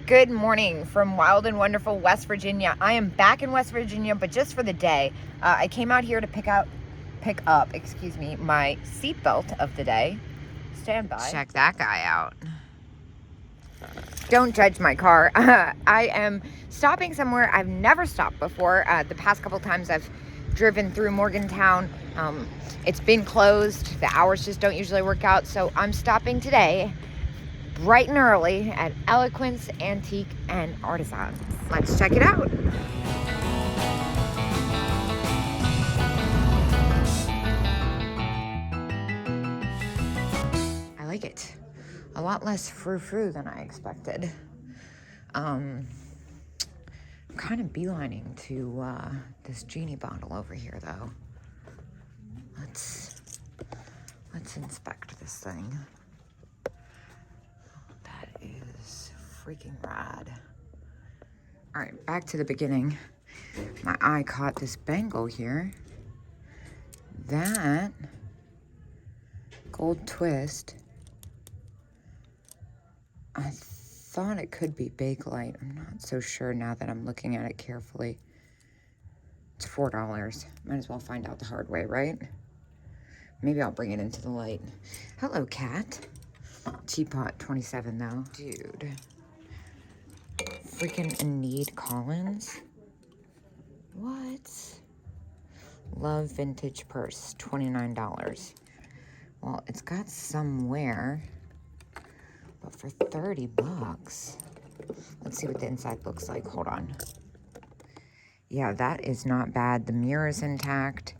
Good morning from wild and wonderful West Virginia. I am back in West Virginia, but just for the day. I came out here to pick up, my seatbelt of the day. Stand by. Check that guy out. Don't judge my car. I am stopping somewhere I've never stopped before. The past couple times I've driven through Morgantown, it's been closed. The hours just don't usually work out, so I'm stopping today bright and early at Eloquence Antique and Artisans. Let's check it out. I like it. A lot less frou-frou than I expected. I'm kind of beelining to this genie bottle over here, though. Let's inspect this thing. That is freaking rad. All right, back to the beginning. My eye caught this bangle here. That gold twist, I thought it could be Bakelite. I'm not so sure now that I'm looking at it carefully. It's $4. Might as well find out the hard way, right? Maybe I'll bring it into the light. Hello, cat. Teapot, 27 though. Dude. Freaking Enid Collins. What? Love vintage purse, $29. Well, it's got some wear, but for 30 bucks. Let's see what the inside looks like. Hold on. Yeah, that is not bad. The mirror is intact.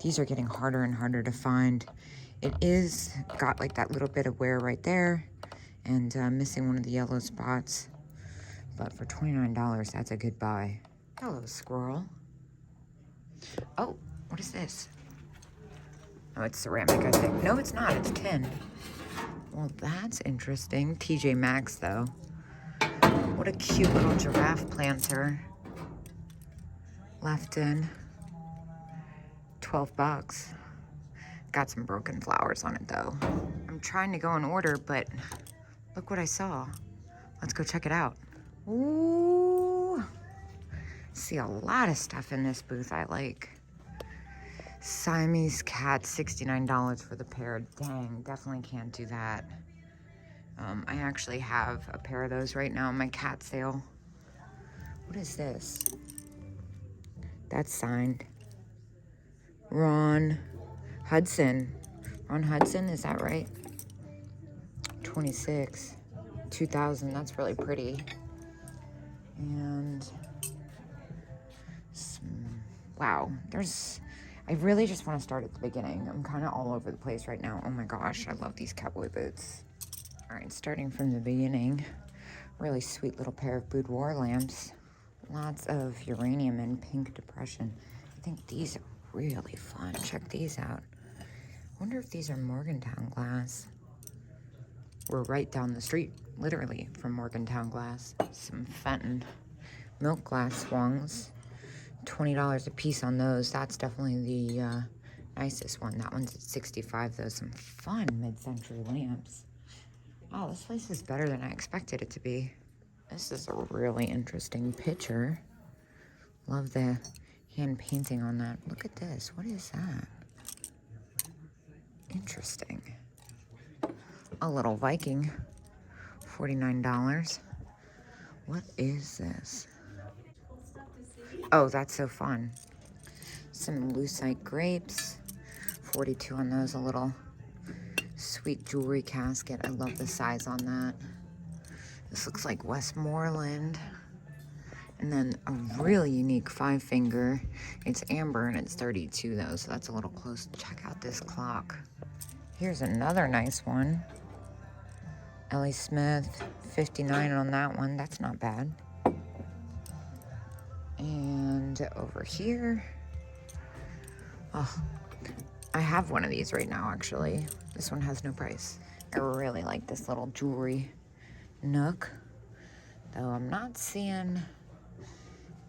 These are getting harder and harder to find. It is got like that little bit of wear right there and missing one of the yellow spots. But for $29, that's a good buy. Hello, squirrel. Oh, what is this? Oh, it's ceramic, I think. No, it's not. It's tin. Well, that's interesting. TJ Maxx, though. What a cute little giraffe planter. Left in. 12 bucks. Got some broken flowers on it, though. I'm trying to go in order, but look what I saw. Let's go check it out. Ooh. See a lot of stuff in this booth I like. Siamese cat, $69 for the pair. Dang, definitely can't do that. I actually have a pair of those right now in my cat sale. What is this? That's signed. Ron Hudson. Ron Hudson, is that right? 26. 2000, that's really pretty. And wow, I really just want to start at the beginning. I'm kind of all over the place right now. Oh my gosh, I love these cowboy boots. All right, starting from the beginning. Really sweet little pair of boudoir lamps. Lots of uranium and pink depression. I think these are really fun. Check these out. Wonder if these are Morgantown glass. We're right down the street, literally, from Morgantown glass. Some Fenton milk glass swungs. $20 a piece on those. That's definitely the nicest one. That one's at $65 though. Some fun mid-century lamps. Oh, this place is better than I expected it to be. This is a really interesting picture. Love the hand painting on that. Look at this. What is that? Interesting. A little Viking. $49. What is this? Oh, that's so fun. Some lucite grapes. 42 on those. A little sweet jewelry casket. I love the size on that. This looks like Westmoreland. And then a really unique 5-finger. It's amber and it's 32 though, so that's a little close. Check out this clock. Here's another nice one. Ellie Smith, 59 on that one. That's not bad. And over here, oh, I have one of these right now, actually. This one has no price. I really like this little jewelry nook, though I'm not seeing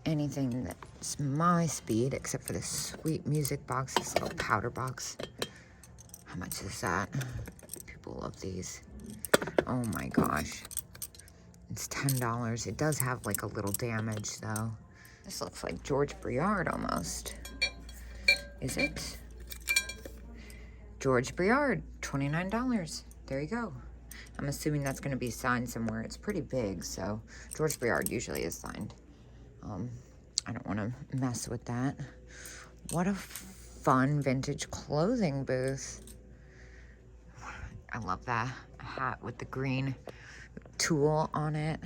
anything that's my speed, except for this sweet music box, this little powder box. How much is that? People love these. Oh my gosh. It's $10. It does have like a little damage though. This looks like George Briard almost. Is it? George Briard, $29. There you go. I'm assuming that's going to be signed somewhere. It's pretty big, so George Briard usually is signed. I don't want to mess with that. What a fun vintage clothing booth. I love that hat with the green tool on it.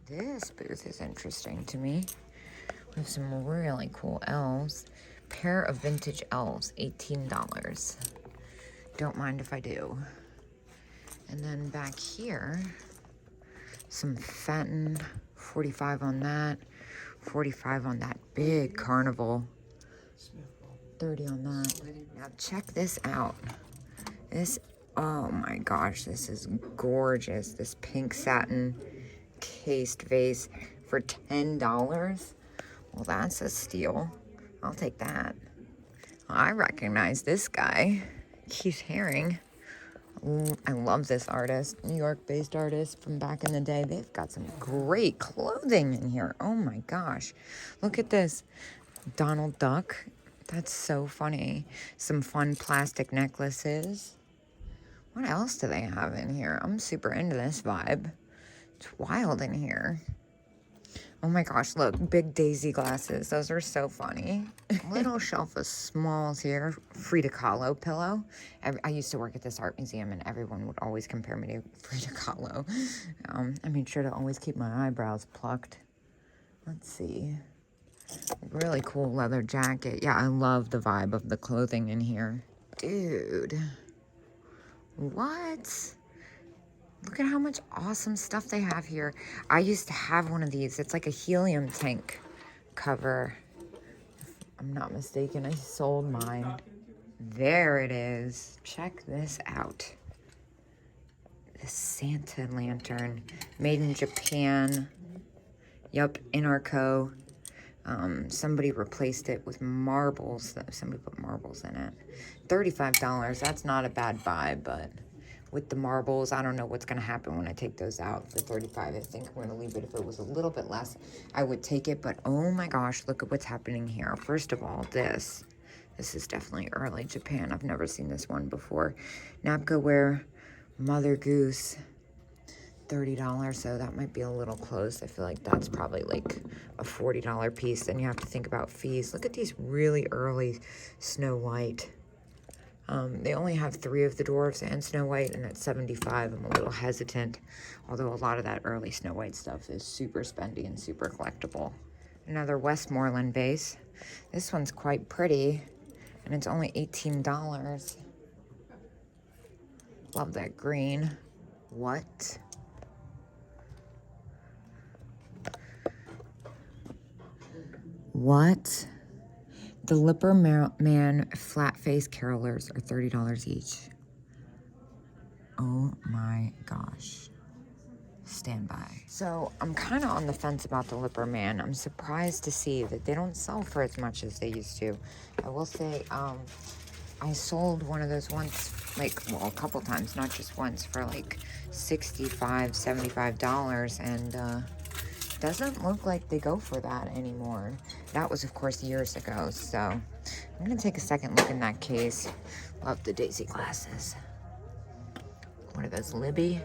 This booth is interesting to me. We have some really cool elves. Pair of vintage elves, $18. Don't mind if I do. And then back here, some Fenton, 45 on that, 45 on that big carnival, 30 on that. Now check this out. This, oh my gosh, this is gorgeous. This pink satin cased vase for $10. Well, that's a steal. I'll take that. I recognize this guy, Keith Haring. Ooh, I love this artist, New York-based artist from back in the day. They've got some great clothing in here. Oh my gosh. Look at this. Donald Duck. That's so funny. Some fun plastic necklaces. What else do they have in here? I'm super into this vibe. It's wild in here. Oh my gosh, look, big daisy glasses. Those are so funny. Little shelf of smalls here. Frida Kahlo pillow. I used to work at this art museum and everyone would always compare me to Frida Kahlo. I made sure to always keep my eyebrows plucked. Let's see. Really cool leather jacket. Yeah, I love the vibe of the clothing in here. Dude. What? Look at how much awesome stuff they have here. I used to have one of these. It's like a helium tank cover. If I'm not mistaken, I sold mine. There it is. Check this out. The Santa lantern. Made in Japan. Yup, in Arco. Somebody replaced it with marbles. Somebody put marbles in it. $35. That's not a bad buy, but with the marbles, I don't know what's going to happen when I take those out for $35. I think I'm going to leave it. If it was a little bit less, I would take it. But oh my gosh, look at what's happening here. First of all, this is definitely early Japan. I've never seen this one before. Napkaware, Mother Goose, $30. So that might be a little close. I feel like that's probably like a $40 piece. Then you have to think about fees. Look at these really early Snow White. They only have 3 of the dwarves and Snow White, and at $75, I'm a little hesitant. Although a lot of that early Snow White stuff is super spendy and super collectible. Another Westmoreland vase. This one's quite pretty, and it's only $18. Love that green. What? What? The Lipper Man flat face carolers are $30 each. Oh my gosh. Stand by. So I'm kind of on the fence about the Lipper Man. I'm surprised to see that they don't sell for as much as they used to. I will say, I sold one of those once, like, well, a couple times, not just once, for like $65, $75, and doesn't look like they go for that anymore. That was, of course, years ago, so I'm gonna take a second look in that case. Love the daisy glasses. What are those, Libby?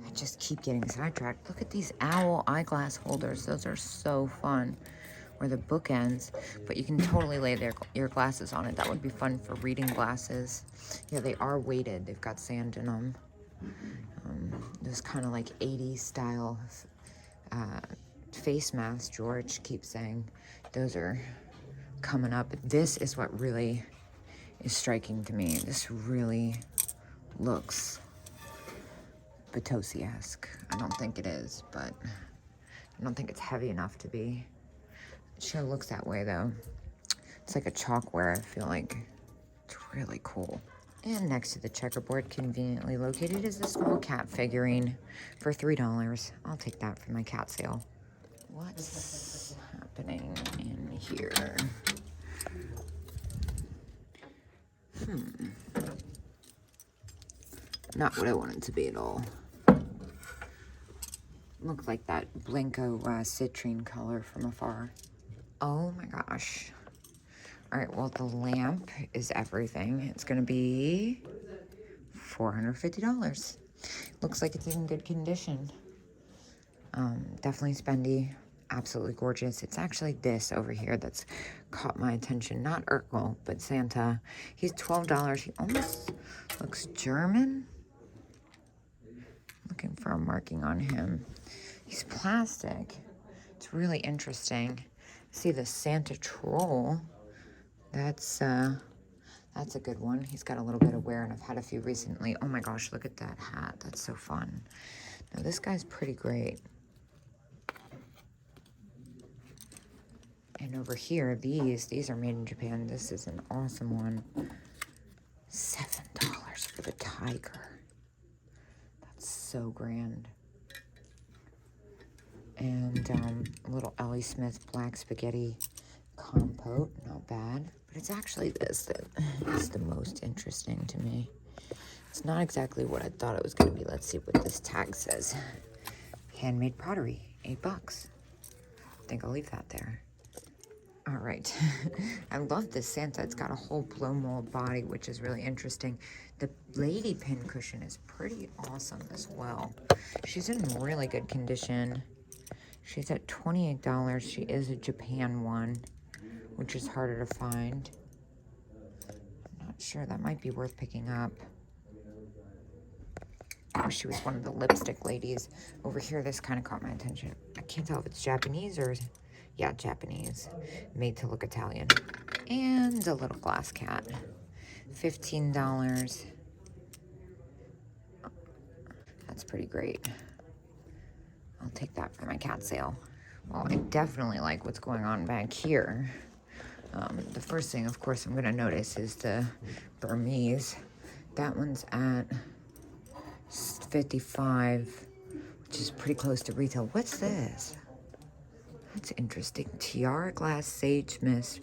I just keep getting sidetracked. Look at these owl eyeglass holders. Those are so fun. Or the bookends, but you can totally lay your glasses on it. That would be fun for reading glasses. Yeah, they are weighted. They've got sand in them. Those kind of like 80s style face masks, George keeps saying. Those are coming up. This is what really is striking to me. This really looks Potosi-esque. I don't think it is, but I don't think it's heavy enough to be. It sure looks that way, though. It's like a chalkware, I feel like. It's really cool. And next to the checkerboard, conveniently located, is a small cat figurine for $3. I'll take that for my cat sale. What's happening in here? Not what I want it to be at all. Look like that Blanco citrine color from afar. Oh my gosh. All right, well, the lamp is everything. It's gonna be $450. Looks like it's in good condition. Definitely spendy, absolutely gorgeous. It's actually this over here that's caught my attention. Not Urkel, but Santa. He's $12. He almost looks German. Looking for a marking on him. He's plastic. It's really interesting. See the Santa troll. That's a good one. He's got a little bit of wear, and I've had a few recently. Oh my gosh, look at that hat. That's so fun. Now this guy's pretty great. And over here, these are made in Japan. This is an awesome one. $7 for the tiger. That's so grand. And a little Ellie Smith black spaghetti compote. Not bad. But it's actually this that is the most interesting to me. It's not exactly what I thought it was going to be. Let's see what this tag says. Handmade pottery, $8. I think I'll leave that there. All right. I love this Santa. It's got a whole blow mold body, which is really interesting. The lady pin cushion is pretty awesome as well. She's in really good condition. She's at $28. She is a Japan one, which is harder to find. I'm not sure. That might be worth picking up. I wish she was one of the lipstick ladies. Over here, this kind of caught my attention. I can't tell if it's Japanese or... yeah, Japanese. Made to look Italian. And a little glass cat. $15. That's pretty great. I'll take that for my cat sale. Well, I definitely like what's going on back here. The first thing, of course, I'm going to notice is the Burmese. That one's at $55, which is pretty close to retail. What's this? That's interesting. Tiara glass sage mist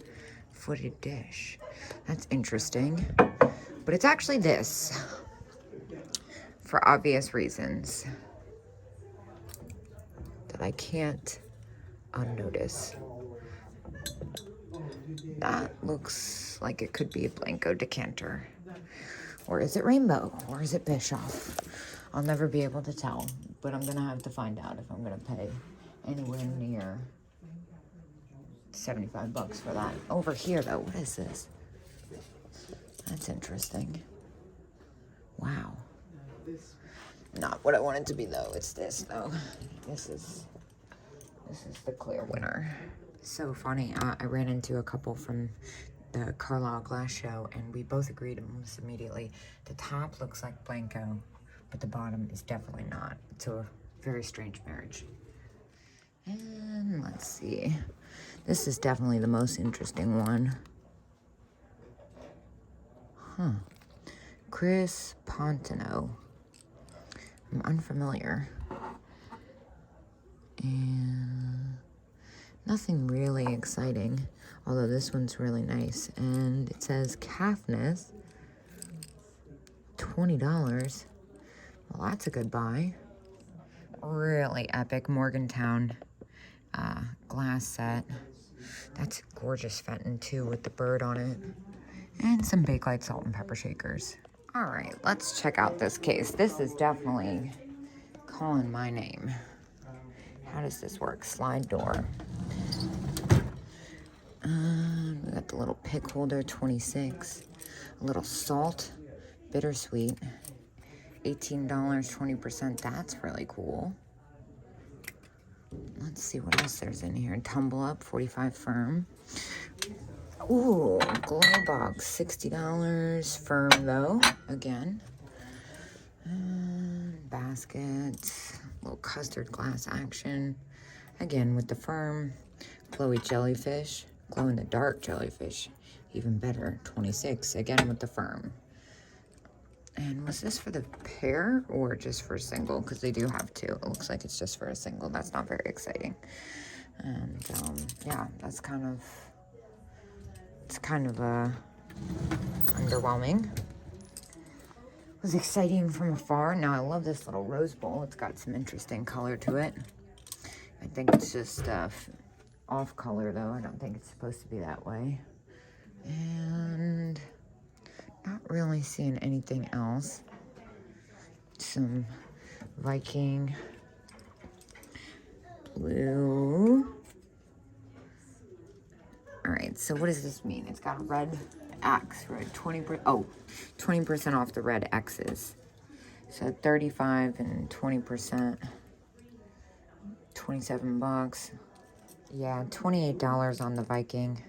footed dish. That's interesting. But it's actually this. For obvious reasons. That I can't unnotice. That looks like it could be a Blanco decanter. Or is it rainbow? Or is it Bischoff? I'll never be able to tell. But I'm going to have to find out if I'm going to pay anywhere near $75 for that. Over here, though, what is this? That's interesting. Wow. Not what I want it to be, though. It's this, though. This is the clear winner. So funny. I ran into a couple from the Carlisle Glass Show, and we both agreed almost immediately. The top looks like Blanco, but the bottom is definitely not. It's a very strange marriage. And let's see. This is definitely the most interesting one. Huh. Chris Pontino. I'm unfamiliar. And nothing really exciting, although this one's really nice. And it says calfness, $20. Well, that's a good buy. Really epic Morgantown glass set. That's gorgeous Fenton too, with the bird on it. And some Bakelite salt and pepper shakers. All right, let's check out this case. This is definitely calling my name. How does this work? Slide door. We got the little pick holder, $26. A little salt, bittersweet, $18, 20%. That's really cool. Let's see what else there's in here. Tumble Up, 45 firm. Ooh, glow box, $60 firm though, again. Baskets, little custard glass action. Again with the firm. Glowy jellyfish, glow in the dark jellyfish, even better, 26, again with the firm. And was this for the pair or just for a single? Because they do have two. It looks like it's just for a single. That's not very exciting. And yeah, that's kind of, it's kind of underwhelming. was exciting from afar. Now I love this little rose bowl. It's got some interesting color to it. I think it's just off color though. I don't think it's supposed to be that way. And not really seeing anything else. Some Viking blue. All right, so what does this mean? It's got a red X, right? 20% off the red X's. So 35 and 20%, 27 bucks. Yeah, $28 on the Viking.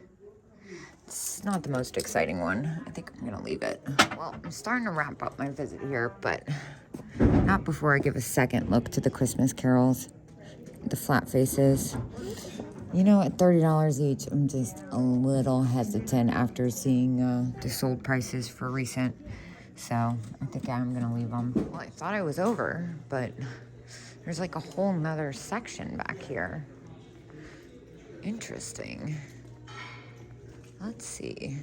It's not the most exciting one. I think I'm gonna leave it. Well, I'm starting to wrap up my visit here, but not before I give a second look to the Christmas carols, the flat faces. You know, at $30 each, I'm just a little hesitant after seeing the sold prices for recent. So I think I'm gonna leave them. Well, I thought I was over, but there's like a whole nother section back here. Interesting. Let's see.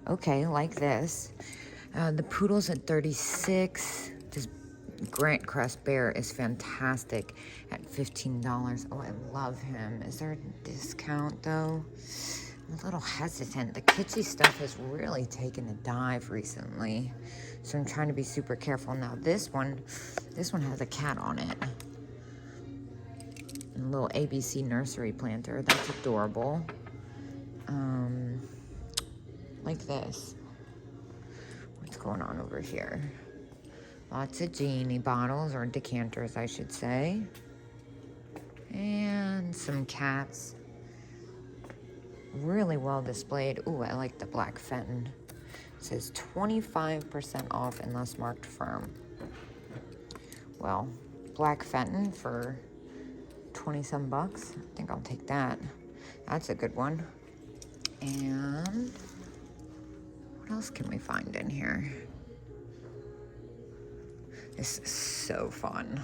Okay, like this. The poodle's at 36. This Grant Crest Bear is fantastic at $15. Oh, I love him. Is there a discount though? I'm a little hesitant. The kitschy stuff has really taken a dive recently, so I'm trying to be super careful. Now this one has a cat on it. A little ABC nursery planter. That's adorable. Like this. What's going on over here? Lots of genie bottles, or decanters, I should say. And some cats. Really well displayed. Ooh, I like the black Fenton. It says 25% off unless marked firm. Well, black Fenton for 20-some bucks. I think I'll take that. That's a good one. And what else can we find in here? This is so fun.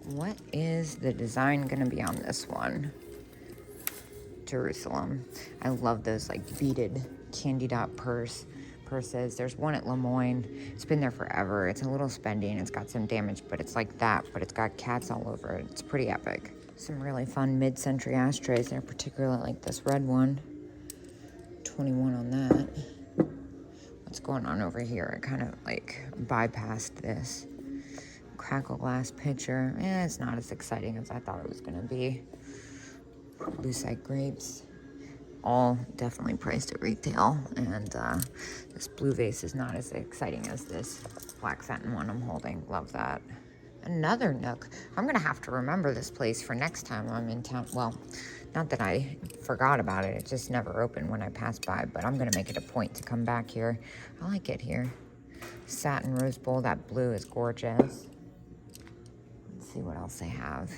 What is the design gonna be on this one? Jerusalem. I love those like beaded candy dot purses. There's one at Lemoyne. It's been there forever. It's a little spendy and it's got some damage, but it's like that, but it's got cats all over it. It's pretty epic. Some really fun mid-century ashtrays there, particularly like this red one. 21 on that. What's going on over here? I kind of like bypassed this. Crackle glass pitcher. It's not as exciting as I thought it was gonna be. Lucite grapes. All definitely priced at retail. And this blue vase is not as exciting as this black Fenton one I'm holding. Love that. Another Nook. I'm gonna have to remember this place for next time I'm in town. Well, not that I forgot about it. It just never opened when I passed by, but I'm gonna make it a point to come back here. I like it here. Satin rose bowl. That blue is gorgeous. Let's see what else they have.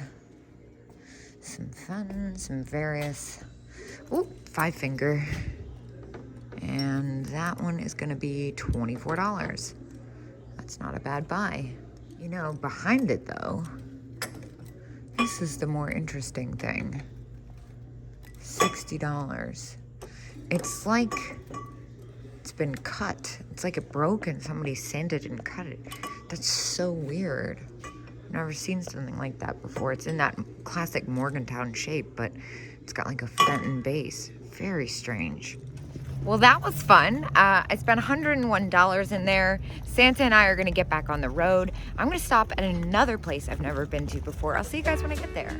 Some fun, some various, ooh, 5-finger. And that one is gonna be $24. That's not a bad buy. You know, behind it though, this is the more interesting thing. $60. It's like it's been cut. It's like it broke and somebody sanded and cut it. That's so weird. I've never seen something like that before. It's in that classic Morgantown shape, but it's got like a Fenton base. Very strange. Well, that was fun. I spent $101 in there. Santa and I are gonna get back on the road. I'm gonna stop at another place I've never been to before. I'll see you guys when I get there.